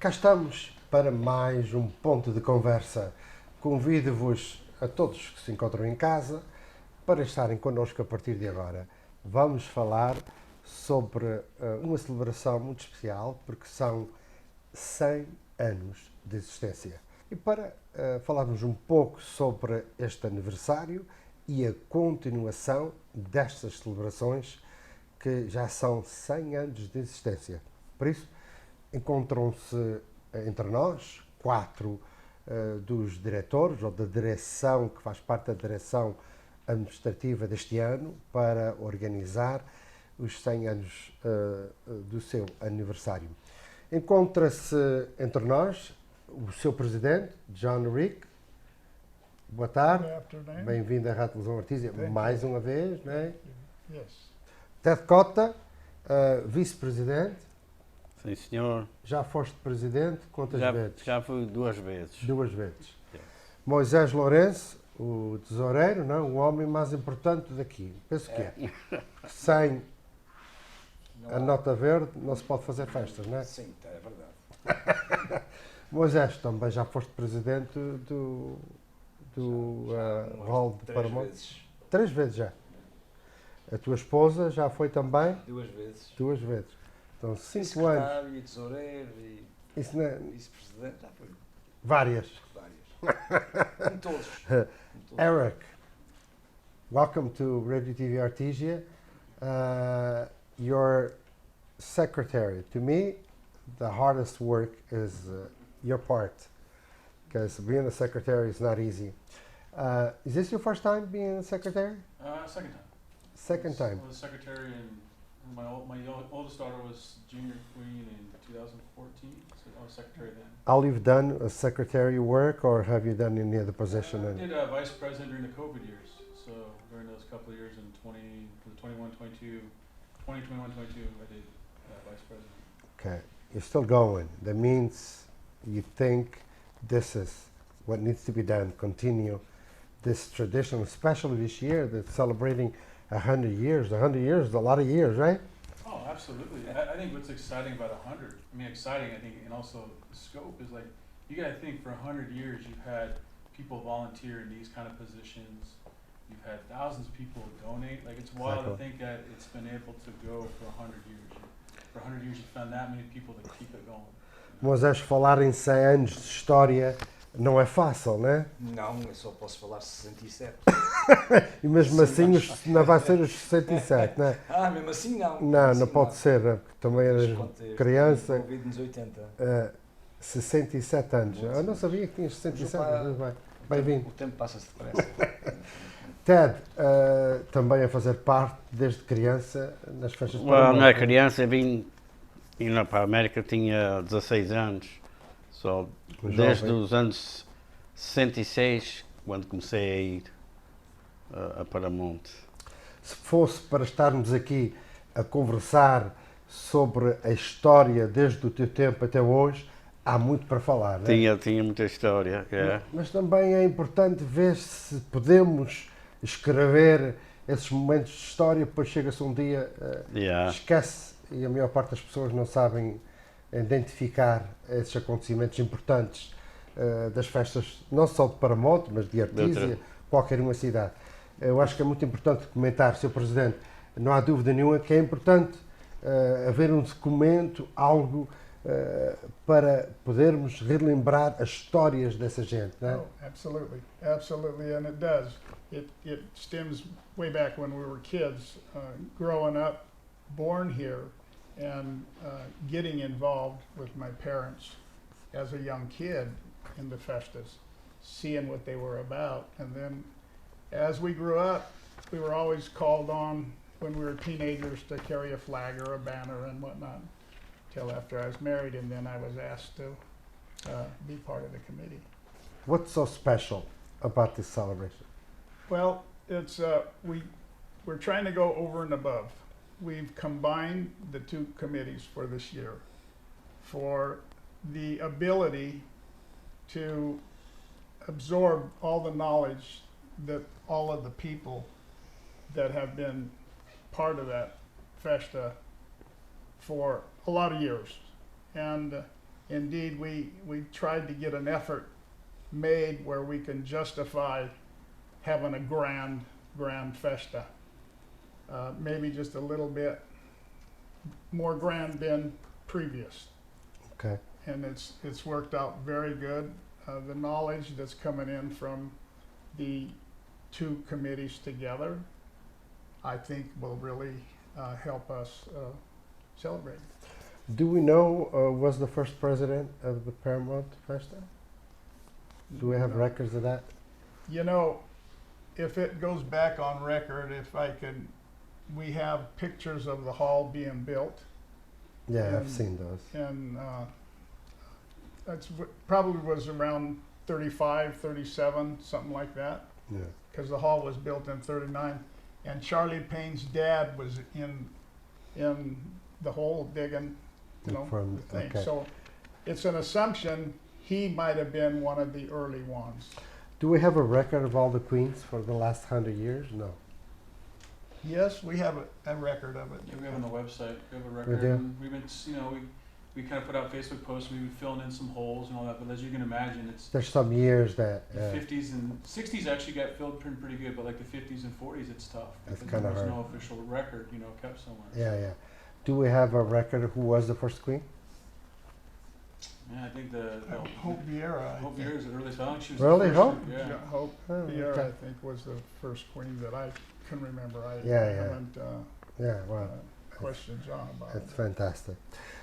Cá estamos para mais um ponto de conversa. Convido-vos a todos que se encontram em casa para estarem connosco a partir de agora. Vamos falar sobre uma celebração muito especial, porque são 100 anos de existência. E para falarmos um pouco sobre este aniversário e a continuação destas celebrações, que já são 100 anos de existência. Por isso, encontram-se entre nós 4 dos diretores, ou da direção, que faz parte da direção administrativa deste ano, para organizar os 100 anos do seu aniversário. Encontra-se entre nós o seu presidente, John Rick. Boa tarde, bem-vindo à Rádio Televisão Artística, mais uma vez, não é? Yes. Ted Cota, vice-presidente. Sim, senhor. Já foste presidente quantas vezes? Já fui 2 vezes. 2 vezes. Yes. Moisés Lourenço, o tesoureiro, não? O homem mais importante daqui. Penso que é. Sem a nota verde não se pode fazer festas, não é? Sim, é verdade. Moisés, também já foste presidente do hall de Paramount? 3 vezes já. A tua esposa já foi também? 2 vezes. 2 vezes. Então, 5 anos. Secretário e tesoureiro e Isso não é... vice-presidente, já foi. Várias. Várias. Em todos. Eric, welcome to Radio TV Artesia. Your secretary. To me, the hardest work is your part, because being a secretary is not easy. Is this your first time being a secretary? Second time. Second time. I was secretary, and my oldest daughter was junior queen in 2014, so I was secretary then. All you've done is secretary work, or have you done any other position? I did vice president during the COVID years, so during those couple of years in 21, 22, I did vice president. Okay, you're still going. That means you think this is what needs to be done. Continue this tradition, especially this year that's celebrating 100 years. 100 years is a lot of years, right? Oh, absolutely. I think what's exciting about 100, I mean exciting, I think, and also the scope is like, you gotta think for 100 years you've had people volunteer in these kind of positions. You've had thousands of people donate. Like, it's wild to think that it's been able to go for 100 years. For 100 years you've found that many people to keep it going. Moisés, falar em 100 anos de história não é fácil, não é? Não, eu só posso falar 67. E mesmo assim não vai ser os 67, não é? Mesmo assim não. Não, não pode ser, porque também eras criança. Envolvido nos 80. 67 anos. Eu não sabia que tinhas 67, mas bem. Bem-vindo. O tempo passa-se depressa. Ted, também a fazer parte desde criança nas festas de Well, Paramount. não é criança, vim lá para a América, tinha 16 anos. Só desde os anos 66, quando comecei a ir a Paramount. Se fosse para estarmos aqui a conversar sobre a história desde o teu tempo até hoje, há muito para falar, não é? Tinha muita história. Yeah. Mas também é importante ver se podemos escrever esses momentos de história, depois chega-se um dia, esquece, e a maior parte das pessoas não sabem identificar esses acontecimentos importantes das festas, não só de Paramount, mas de Artesia, qualquer uma cidade. Eu acho que é muito importante comentar, Sr. Presidente, não há dúvida nenhuma que é importante haver um documento, algo para podermos relembrar as histórias dessa gente, não é? Oh, absolutely, absolutely, and it does. It stems way back when we were kids, growing up, born here, and getting involved with my parents as a young kid in the festas, seeing what they were about, and then as we grew up, we were always called on when we were teenagers to carry a flag or a banner and whatnot, till after I was married, and then I was asked to be part of the committee. What's so special about this celebration? Well, it's we're trying to go over and above. We've combined the 2 committees for this year for the ability to absorb all the knowledge that all of the people that have been part of that festa for a lot of years. And indeed, we tried to get an effort made where we can justify having a grand festa. Maybe just a little bit more grand than previous. Okay. And it's worked out very good. The knowledge that's coming in from the two committees together, I think will really help us celebrate. Do we know was the first president of the Paramount Festa? Do we have No. records of that? You know, if it goes back on record, if I can, we have pictures of the hall being built, Yeah, I've And- seen those. and probably was around 35, 37, something like that, Yeah. because the hall was built in 39. And Charlie Payne's dad was in the hole digging, From- the thing. okay. So it's an assumption he might have been one of the early ones. Do we have a record of all the queens for the last 100 years? No. Yes, we have a record of it. Yeah, we have on the website, we have a We record, do? and we've been, we kind of put out Facebook posts, we've been filling in some holes and all that, but as you can imagine, it's There's some years that the 50s and 60s actually got filled pretty good, but like the 50s and 40s, it's tough. It's because kinda there was hard. no official record, kept somewhere. yeah. Do we have a record of who was the first queen? Yeah, I think Hope Vieira, I Hope think. Vieira's the earliest, I think she was Really? the first. Hope? Yeah. Hope Oh, Vieira, okay. I think, was the first queen that I can remember. I Yeah, yeah. haven't Yeah, wow. questioned John about It's it. fantastic.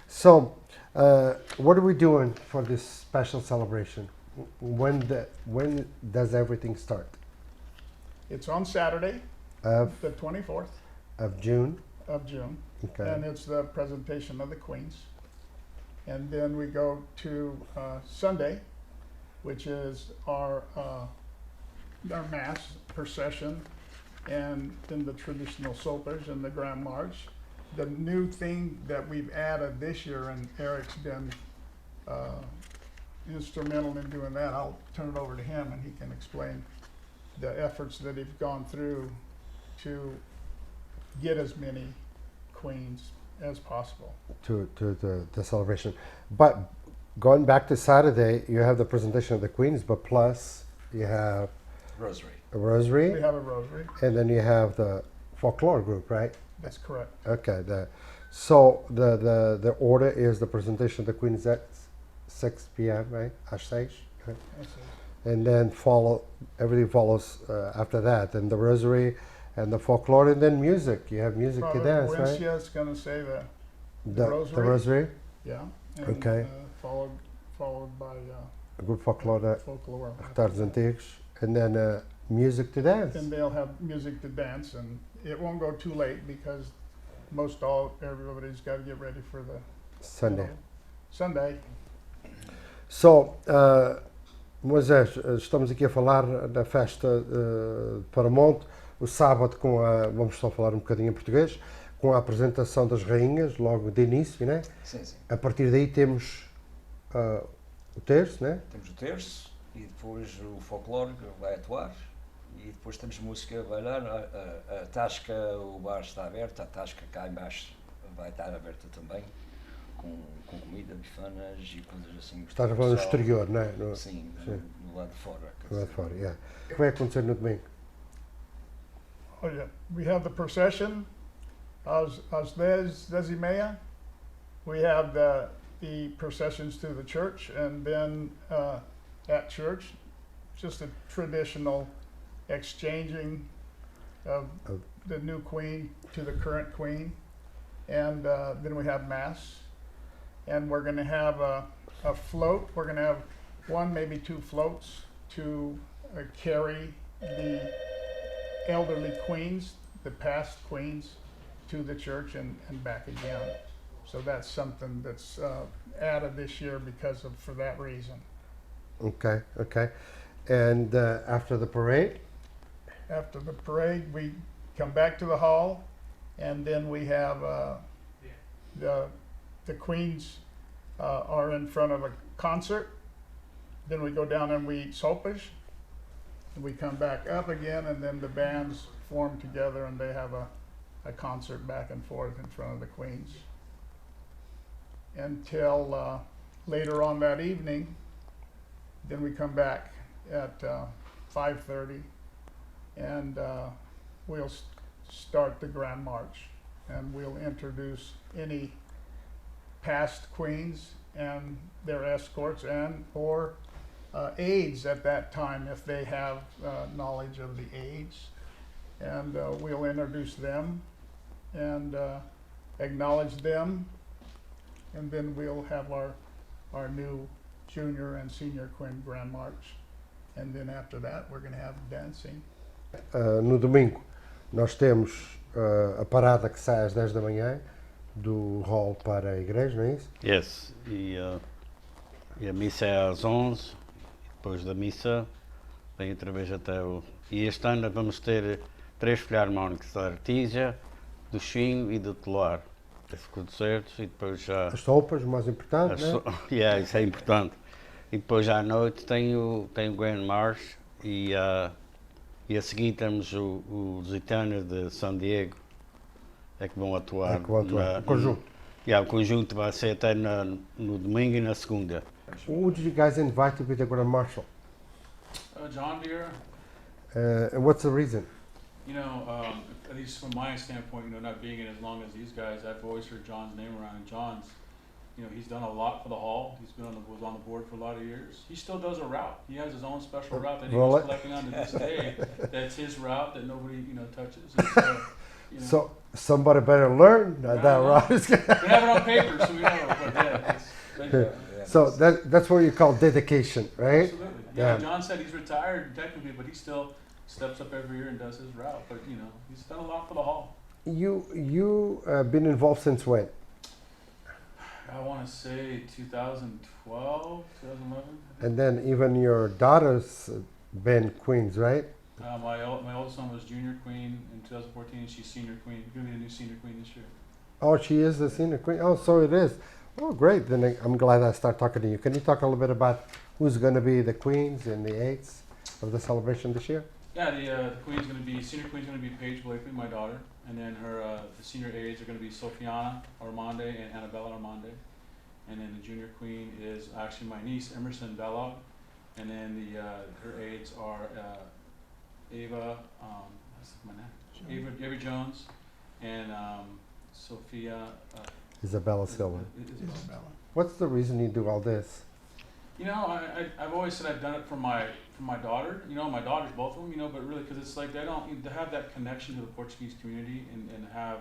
So, what are we doing for this special celebration? When does everything start? It's on Saturday, Of the 24th June. of June, Okay. and it's the presentation of the queens. And then we go to Sunday, which is our mass procession, and then the traditional sopers and the grand march. The new thing that we've added this year, and Eric's been instrumental in doing that, I'll turn it over to him and he can explain the efforts that he's gone through to get as many queens as possible. to the celebration. But going back to Saturday, you have the presentation of the queens, but plus you have Rosary. a We rosary, have a rosary, and then you have the folklore group, right? that's correct. Okay. So the order is the presentation of the queens at 6 p.m., right? Às 6, right? That's it. And then everything follows after that, and the rosary and the folklore, and then music. You have music to Father dance, right? Valencia's gonna say the The rosary. rosary, yeah, and, Okay. followed by a group folklore, folklore. retardos antigos, and then music to dance. And they'll have music to dance, and it won't go too late because everybody's got to get ready for the Sunday. Sunday. So, Moisés, estamos aqui a falar da festa de Paramount, o sábado vamos só falar um bocadinho em português, com a apresentação das rainhas, logo de início, né? Sim, sim. A partir daí temos o terço, né? Temos o terço e depois o folclore que vai atuar e depois temos música, vai lá, a tasca, o bar está aberto, a tasca cá embaixo vai estar aberta também, com comida, bifanas e coisas assim. Estás a falar no Pessoal- exterior, não é? Sim, Sim. no lado de fora. quer Lá de dizer. fora, yeah. O que vai acontecer no domingo? Oh yeah, we have the procession, às 10:30. We have the processions to the church, and then at church, just a traditional exchanging of Of- the new queen to the current queen, and then we have mass, and we're going to have a float. We're going to have one, maybe two floats to carry the elderly queens, the past queens, to the church and back again. So that's something that's added this year for that reason. Okay, okay. And after the parade? After the parade, we come back to the hall, and then we have the queens are in front of a concert. Then we go down and we eat sopas. And we come back up again, and then the bands form together and they have a concert back and forth in front of the queens until later on that evening, then we come back at 5:30, and we'll start the Grand March, and we'll introduce any past queens and their escorts and or aides at that time if they have knowledge of the aides, and we'll introduce them and acknowledge them, and then we'll have our new junior and senior queen Grand March, and then after that we're going to have dancing. No domingo nós temos a parada que sai às 10 da manhã do hall para a igreja, não é isso? Yes. E a missa é às 11, depois da missa vem outra vez até o... E este ano vamos ter 3 filarmónicos da Artísia, do Chinho e do Telar. Esses concertos e depois já... As sopas, o mais importante, né? Yeah, isso é importante. E depois à noite tem o Grand March e a seguir temos os Itanos de San Diego, é que vão atuar. O conjunto. O conjunto vai ser até no domingo e na segunda. Who did you guys invite to be the Grand Marshal? John Deere, And what's the reason? you know, at least from my standpoint, you know, not being in as long as these guys, I've always heard John's name around. And John's, you know, he's done a lot for the hall. He's been was on the board for a lot of years. He still does a route. He has his own special route that he was collecting on to this day. That's his route that nobody, you know, touches. And so, you know, So somebody better learn that route is good. we have it on paper, so we know. But yeah, So that's what you call dedication, right? absolutely. Yeah, Yeah. John said he's retired technically, but he still steps up every year and does his route. But you know, he's done a lot for the hall. You been involved since when? I want to say 2012, 2011. And then even your daughter's been queens, right? My oldest son was junior queen in 2014, and she's senior queen. Going to be the new senior queen this year. Oh, she is the senior queen. Oh, so it is. Oh, great. Then I'm glad I start talking to you. Can you talk a little bit about who's going to be the queens and the eights of the celebration this year? Yeah, the queen's going to be senior queen's going to be Paige Blakely, my daughter, and then her the senior aides are going to be Sofiana Armande and Annabella Armande, and then the junior queen is actually my niece Emerson Bellog, and then her aides are Ava, what's my name? Ava Jones, and Sophia. Isabella Silva. Isabella. What's the reason you do all this? You know, I've always said I've done it for my daughter. You know, my daughters, both of them. You know, but really, because it's like they don't to have that connection to the Portuguese community and have,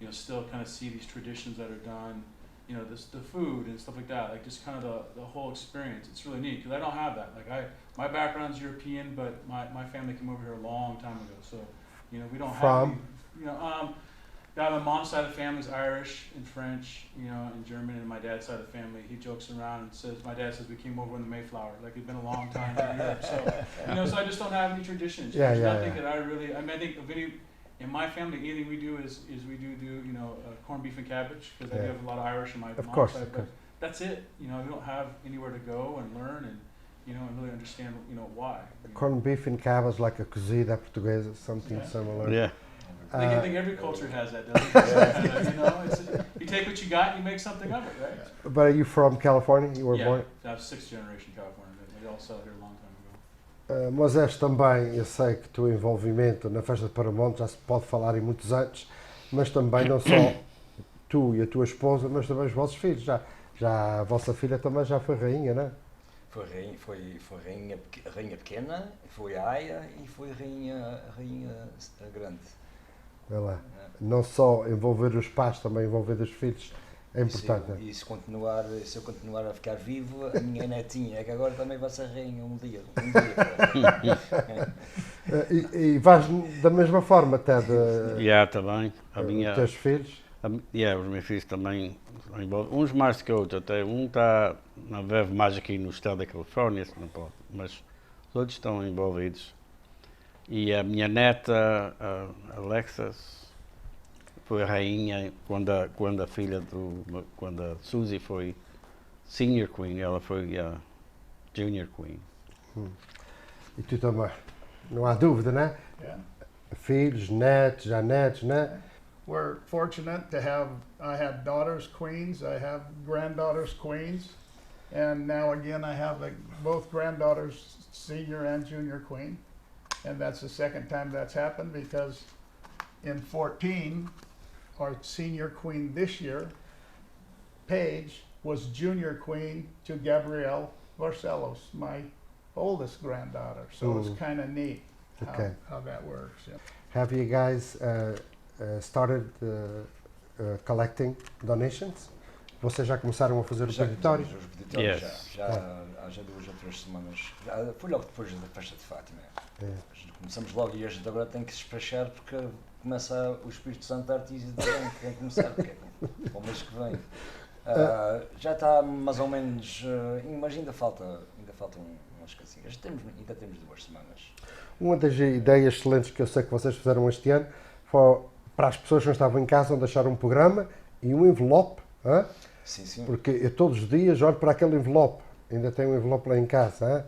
you know, still kind of see these traditions that are done. You know, the food and stuff like that. Like just kind of the whole experience. It's really neat because I don't have that. Like my background's European, but my family came over here a long time ago. So, you know, we don't have. You know, my mom's side of the family is Irish and French, you know, and German, and my dad's side of the family, he jokes around and says, my dad says we came over in the Mayflower, like it's been a long time in Europe. So, you know, so I just don't have any traditions. There's nothing that I really, I mean, I think in my family, anything we do is we do, you know, corned beef and cabbage, because I do have a lot of Irish in my mom's side, but that's it. You know, we don't have anywhere to go and learn and, you know, and really understand, you know, why. Corned beef and cabbage, like a cozida portuguesa, something similar. Yeah. I think every culture has that, doesn't it? You know, you take what you got and you make something of it, right? But are you from California? You were born? Yeah, I'm 6th generation California. They all settled here a long time ago. Mas és também, eu sei que o teu envolvimento na festa de Paramount já se pode falar em muitos anos, mas também não só tu e a tua esposa, mas também os vossos filhos. Já a vossa filha também já foi rainha, não é? Foi rainha pequena, foi aia e foi rainha grande. Vê lá. Não só envolver os pais, também envolver os filhos é importante. E se eu continuar a ficar vivo, a minha netinha, é que agora também vai ser rainha um dia. E vais da mesma forma até também. Os teus filhos? Os meus filhos também estão envolvidos. Uns mais que outros, até um está, não vive mais aqui no estado da Califórnia, não pode, mas os outros estão envolvidos. E a minha neta, a Alexis, foi rainha quando a filha quando a Suzy foi senior queen, ela foi a junior queen. E tu também? Não há dúvida, né? Yeah. Filhos, netos, já netos, né? We're fortunate to have, I have daughters queens, I have granddaughters queens, And now again, I have both granddaughters, senior and junior queen. And that's the second time that's happened because in 14, our senior queen this year, Paige, was junior queen to Gabrielle Barcelos, my oldest granddaughter. So it's kind of neat how that works. Yeah. Have you guys started collecting donations? Vocês já começaram a fazer o peditório? Os peditórios Yes. há já 2 ou 3 semanas. Foi logo depois da festa de Fátima. Começamos logo e a gente agora tem que se despachar porque começa o Espírito Santo a dizer que tem que começar, porque é para o mês que vem. Já está mais ou menos, mas ainda falta umas coisinhas. Ainda temos 2 semanas. Uma das ideias excelentes que eu sei que vocês fizeram este ano foi para as pessoas que não estavam em casa, onde deixar um programa e um envelope. Hein? Sim. Porque eu todos os dias olho para aquele envelope, ainda tenho um envelope lá em casa, hein?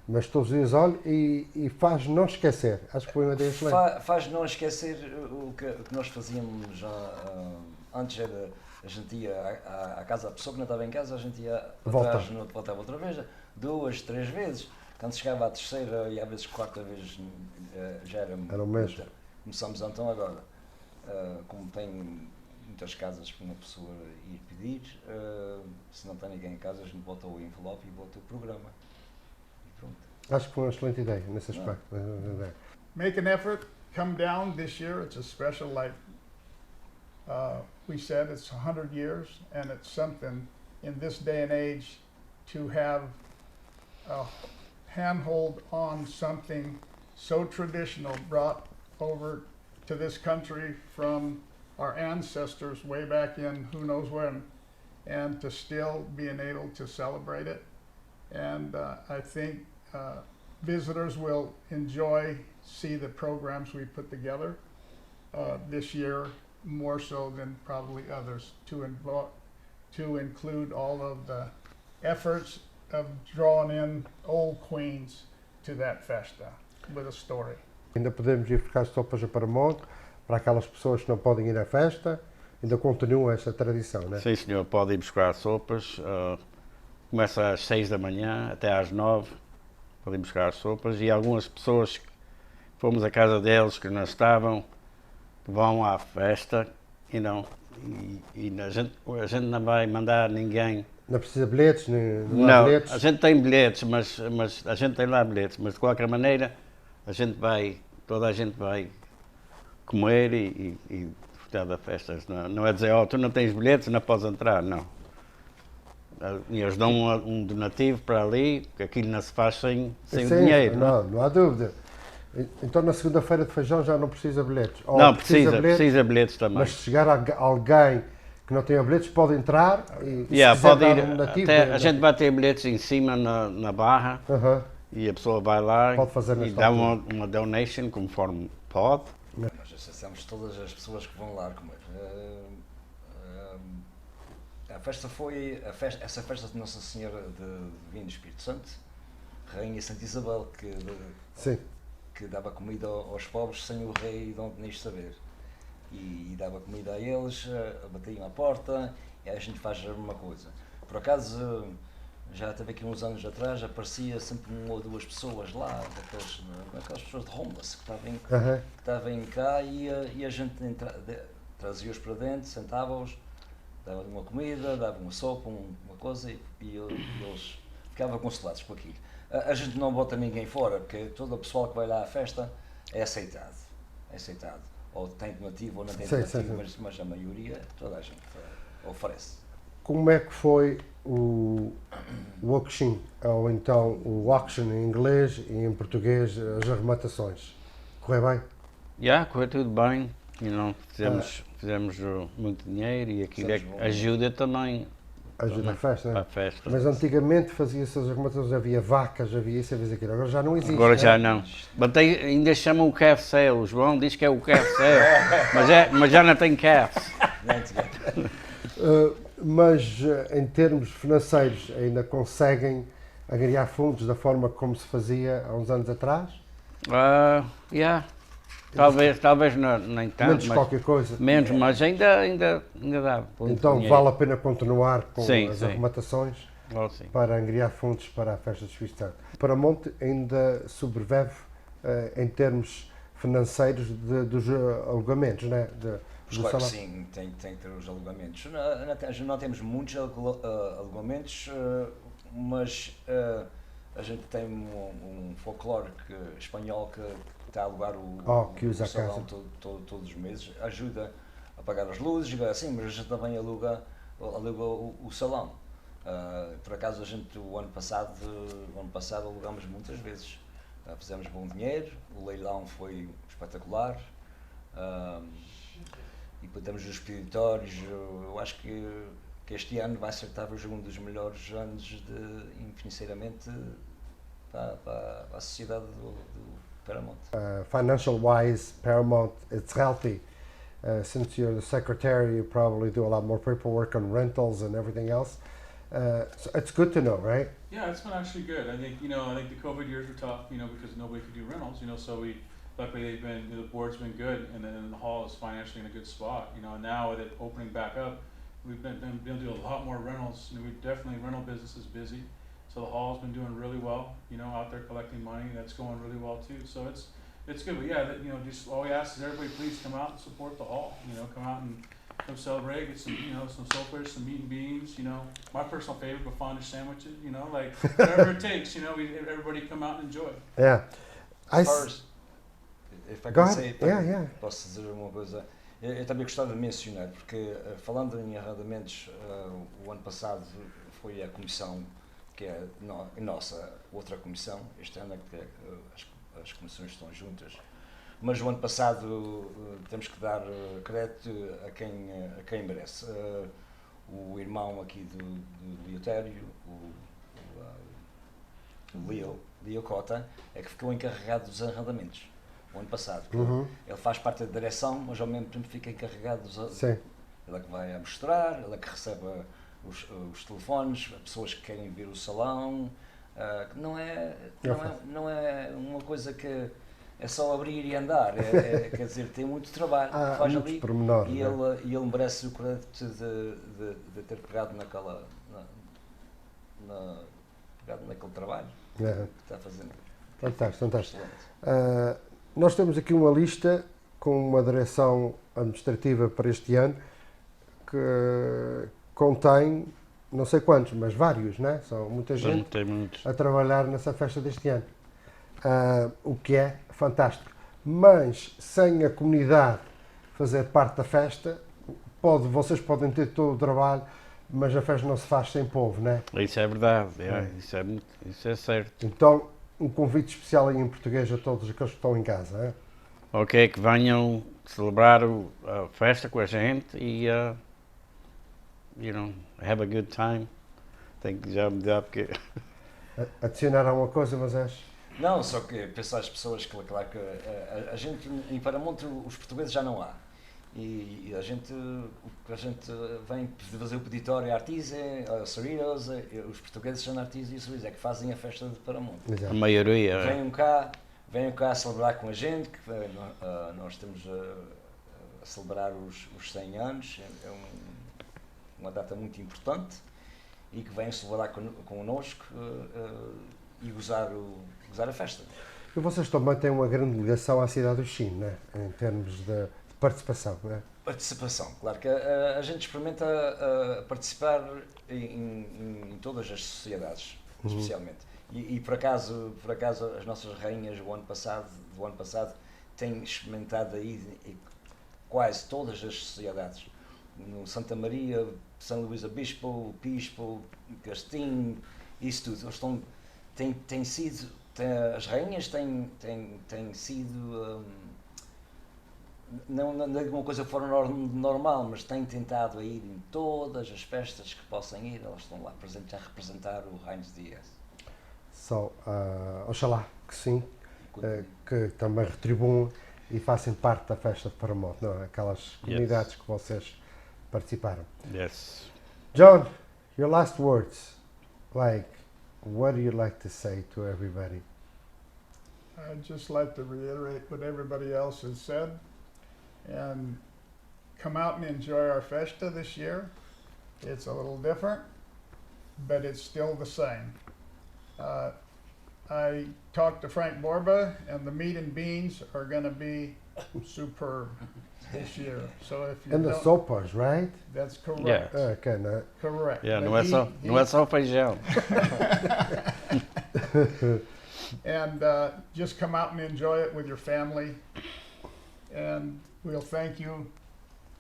Mas todos os dias olho e faz não esquecer. Acho que foi uma ideia excelente. Faz não esquecer o que nós fazíamos antes. Era a gente ia à casa da pessoa que não estava em casa, a gente ia atrás, voltava outra vez, 2, 3 vezes. Quando chegava à terceira e às vezes 4ª vez já era o mesmo. Começamos então agora, como tem muitas casas para uma pessoa ir pedir, se não tem ninguém em casa, a gente bota o envelope e bota o programa. E pronto. Acho que foi uma excelente ideia nesse aspecto. Make an effort, come down this year. It's a special, like we said, it's 100 years, and it's something in this day and age to have a handhold on something so traditional brought over to this country from our ancestors way back in who knows when, and to still being able to celebrate it. And I think visitors will see the programs we put together this year, more so than probably others, to include all of the efforts of drawing in old queens to that festa with a story. Ainda podemos ir buscar sopas a Paramount para aquelas pessoas que não podem ir à festa. Ainda continua essa tradição, não é? Sim, senhor, pode ir buscar sopas. Começa às 6 da manhã até às 9. Podem buscar sopas. E algumas pessoas que fomos à casa deles que não estavam, vão à festa e a gente não vai mandar ninguém. Não precisa de bilhetes? Não há bilhetes? A gente tem bilhetes, mas a gente tem lá bilhetes, mas de qualquer maneira toda a gente vai comer e gostar da festa. Não é dizer, tu não tens bilhetes, não podes entrar, não. E eles dão um donativo para ali, que aquilo não se faz sem o dinheiro. Não há dúvida. Então na segunda-feira de feijão já não precisa bilhetes? Ou não, precisa bilhetes também. Mas se chegar alguém que não tenha bilhetes, pode entrar e pode ir, a gente vai ter bilhetes em cima na barra e a pessoa vai lá e dá uma donation conforme pode. Nós aceitamos todas as pessoas que vão lá comer. A festa foi essa festa de Nossa Senhora de Vinho do Espírito Santo, Rainha Santa Isabel, que dava comida aos pobres sem o rei Dom Dinis saber. E dava comida a eles, batiam à porta, e a gente faz uma coisa. Por acaso, já teve aqui uns anos atrás, aparecia sempre 1 ou 2 pessoas lá, aquelas pessoas de homeless que estavam cá e a gente trazia-os para dentro, sentava-os, dava uma comida, dava uma sopa, uma coisa e eles ficavam consolados com aquilo. A gente não bota ninguém fora, porque todo o pessoal que vai lá à festa é aceitado. Ou tem donativo ou não tem donativo, mas a maioria, toda a gente oferece. Como é que foi o auction, ou então o auction em inglês e em português, as arrematações? Correu bem? Correu tudo bem. Fizemos muito dinheiro e aquilo ajuda também. Ajuda a festa, para a festa. Mas antigamente fazia-se as arrematações, havia vacas, havia isso, havia aquilo. Agora já não existe. Agora já não. Mas ainda chamam o calf sale. O João diz que é o calf sale, mas já não tem calves. Mas em termos financeiros ainda conseguem agregar fundos da forma como se fazia há uns anos atrás? Talvez nem tanto. Menos qualquer coisa. Menos, mas ainda dá. Então vale a pena continuar com as arrematações? Oh, sim. para angriar fundos para a festa do Espírito Santo. Paramount ainda sobrevive em termos financeiros dos alugamentos, né? Pois Do claro que salão. sim, tem que ter os alugamentos. Não temos muitos alugamentos, mas a gente tem um folclórico espanhol que está a alugar Que usa o a casa. salão todos os meses, ajuda a pagar as luzes, assim, mas a gente também aluga o salão. Por acaso o ano passado alugámos muitas vezes. Fizemos bom dinheiro, o leilão foi espetacular. E depois temos os diretors. Eu acho que este ano vai ser talvez um dos melhores anos financeiramente para a sociedade do Paramount. Financial wise, Paramount, it's healthy. Since you're the secretary, you probably do a lot more paperwork on rentals and everything else. So it's good to know, right? Yeah, it's been actually good. I think the COVID years were tough, because nobody could do rentals, so luckily the board's been good, and then the hall is financially in a good spot, and now with it opening back up, we've been able to do a lot more rentals. Rental business is busy, so the hall's been doing really well, out there collecting money. That's going really well too. So it's good. But yeah, just all we ask is everybody please come out and support the hall. Come out and come celebrate, get some soulfish, some meat and beans. My personal favorite, Bafanish sandwiches. Whatever it takes. Everybody come out and enjoy. Yeah. If I Go can ahead. say, Yeah. Posso dizer uma coisa? Eu também gostava de mencionar, porque falando em arrendamentos, o ano passado foi a comissão, que é a nossa outra comissão. Este ano é que as comissões estão juntas. Mas o ano passado temos que dar crédito a quem merece. O irmão aqui do Leotério, o Leo Cota, é que ficou encarregado dos arrendamentos o ano passado. Ele faz parte da direção, mas ao mesmo tempo fica encarregado dos. Sim. Ele é que vai a mostrar, ele é que recebe os telefones, pessoas que querem ver o salão. Não é uma coisa que é só abrir e andar. Quer dizer, tem muito trabalho que faz ali, e ele merece o crédito de ter pegado naquele trabalho que está fazendo. Fantástico. Nós temos aqui uma lista com uma direção administrativa para este ano que contém, não sei quantos, mas vários, né? São muita gente a trabalhar nessa festa deste ano. O que é fantástico. Mas sem a comunidade fazer parte da festa, vocês podem ter todo o trabalho, mas a festa não se faz sem povo, né? Isso é verdade, isso é certo. Então, um convite especial aí em português a todos aqueles que estão em casa, né? Ok, que venham celebrar a festa com a gente e, have a good time. Tenho que já mudar porque... Adicionar alguma coisa, mas és... Não, só que pensar as pessoas que, claro que a gente em Paramount, os portugueses já não há. E a gente vem fazer o peditório a Artise, a Cerritos, os portugueses são na Artise e Cerritos, é que fazem a festa de Paramount. A maioria. Venham cá a celebrar com a gente, que nós estamos a celebrar os 100 anos, é uma data muito importante, e que venham celebrar connosco e gozar a festa. E vocês também têm uma grande ligação à cidade do Chino, né? Em termos de participação, né? Participação, claro que a gente experimenta participar em todas as sociedades, especialmente. E por acaso as nossas rainhas do ano passado têm experimentado aí quase todas as sociedades. No Santa Maria, São Luís Obispo, Pispo, Castim, isso tudo. As rainhas têm sido, não digo uma coisa fora normal, mas têm tentado ir em todas as festas que possam ir. Elas estão lá presentes a representar o Hynes DES. Oxalá que sim, que também retribuam e façam parte da festa de Paramount, não é? Aquelas comunidades que vocês participaram. Yes. John, your last words, what do you like to say to everybody? I'd just like to reiterate what everybody else has said and come out and enjoy our festa this year. It's a little different. but it's still the same. I talked to Frank Borba, and the meat and beans are going to be superb this year. So if you And the don't- sopas, right? that's correct. Yeah. Okay, no. Correct. Yeah, But não é só, he- não é só feijão. and just come out and enjoy it with your family. And we'll thank you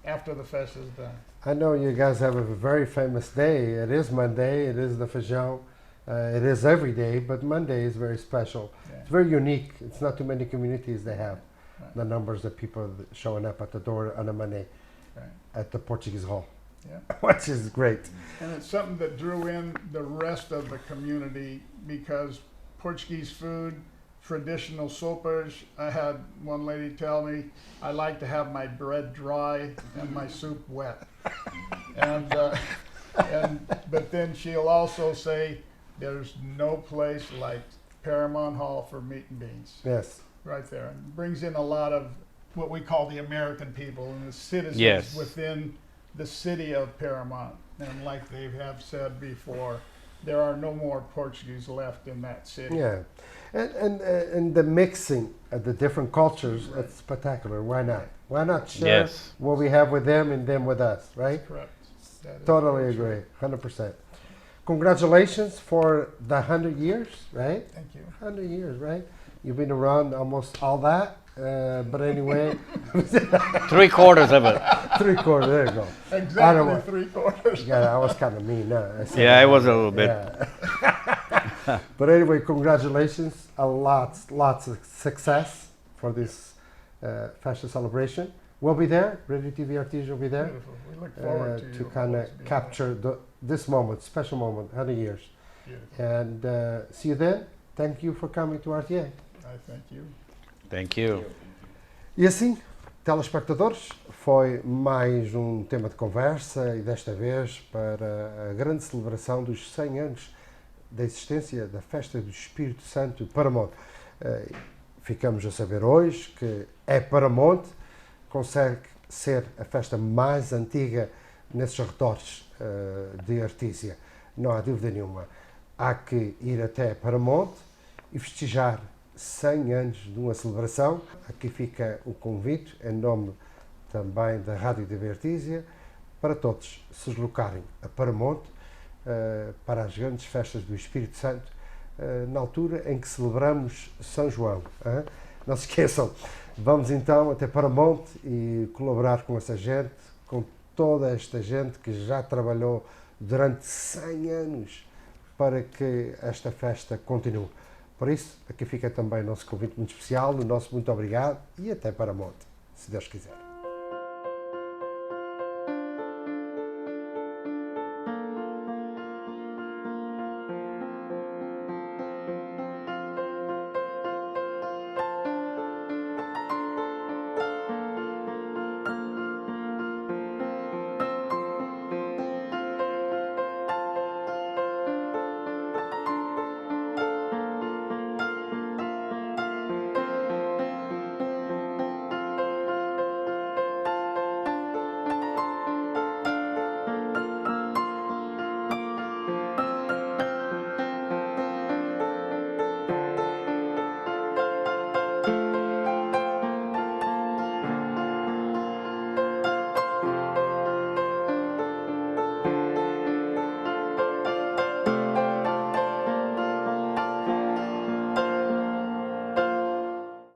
after the fest is done. I know you guys have a very famous day. It is Monday, it is the feijão. It is every day, but Monday is very special. Yeah. It's very unique. It's not too many communities they have Right. the numbers of people showing up at the door on a Monday Right. at the Portuguese Hall, Yeah. which is great. And it's something that drew in the rest of the community because Portuguese food, traditional sopas. I had one lady tell me, I like to have my bread dry and my soup wet. But then she'll also say, there's no place like Paramount Hall for meat and beans. Yes. Right there. And brings in a lot of what we call the American people and the citizens Yes. within the city of Paramount. And like they have said before, there are no more Portuguese left in that city. Yeah. And the mixing of the different cultures, Right. it's spectacular. Why not? Why not share Yes. what we have with them and them with us, right? Correct. That is Totally very true. agree, 100%. Congratulations for the 100 years, right? Thank you. 100 years, right? You've been around almost all that, but anyway, 3/4 of it. 3/4, there you go. Exactly want- 3/4. Yeah, I was kind of mean. I said Yeah, that. it was a little bit. Yeah. But anyway, congratulations. Lots of success for this fashion celebration. We'll be there. Radio TV Artesian will be there Beautiful. We look forward to you kind of always being capture this moment, special moment, 100 years. there. Beautiful. And see you then. Thank you for coming to RTA. I thank you. Thank you. E assim, telespectadores, foi mais um tema de conversa e desta vez para a grande celebração dos 100 anos da existência da Festa do Espírito Santo Paramount. Ficamos a saber hoje que é Paramount, consegue ser a festa mais antiga nesses arredores de Artísia. Não há dúvida nenhuma. Há que ir até Paramount e festejar 100 anos de uma celebração. Aqui fica o convite, em nome também da Rádio TV Artísia, para todos se deslocarem a Paramount para as grandes festas do Espírito Santo, na altura em que celebramos São João. Não se esqueçam, vamos então até Paramount e colaborar com essa gente, com toda esta gente que já trabalhou durante 100 anos para que esta festa continue. Por isso, aqui fica também o nosso convite muito especial, o nosso muito obrigado e até Paramount, se Deus quiser.